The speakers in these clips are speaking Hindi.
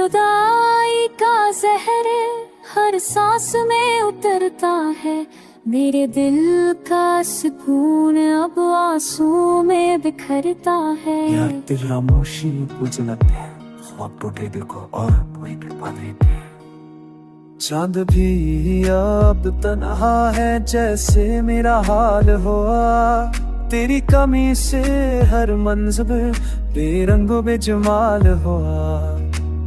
जुदाई का जहर हर सांस में उतरता है, मेरे दिल का सुकून अब आंसू में बिखरता है। यार दिल खामोशी बुझलते हैं, ख्वाब टूटे दिल को और वही डुबा देते हैं। चांद भी अब तन्हा है जैसे मेरा हाल हुआ, तेरी कमी से हर मंज़िल बेरंगो बेजमाल हुआ।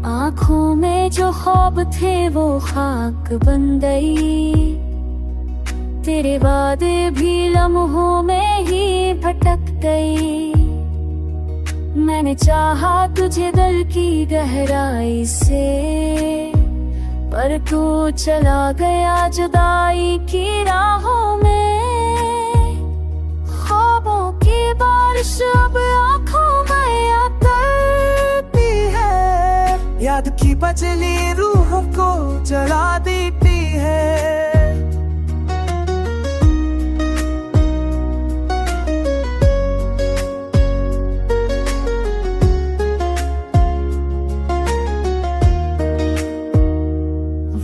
आँखों में जो ख्वाब थे वो खाक बन गई, तेरे वादे भी लम्हों में ही भटक गई। मैंने चाहा तुझे दिल की गहराई से, पर तू चला गया जुदाई की राहों में। ख्वाबों की बारिश अब आँखों में आती है, याद की बचली रूह को जला देती है।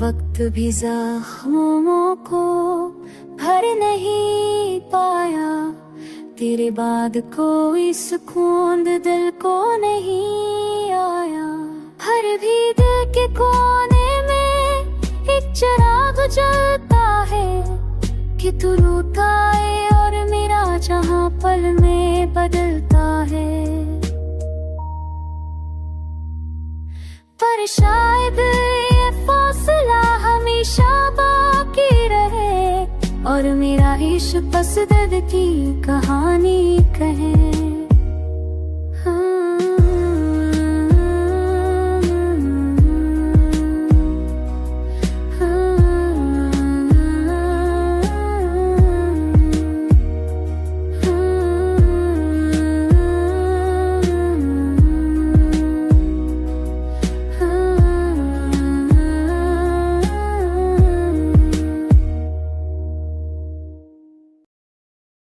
वक्त भी जख्मों को भर नहीं पाया, तेरे बाद कोई सुकून दिल को नहीं आया। हर भी दिल के कोने में एक चिराग जलता है, कि तू रूठा है और मेरा जहां पल में बदलता है। पर शायद ये फासला हमेशा बाकी रहे, और मेरा इश्क बस दर्द की कहानी कहे।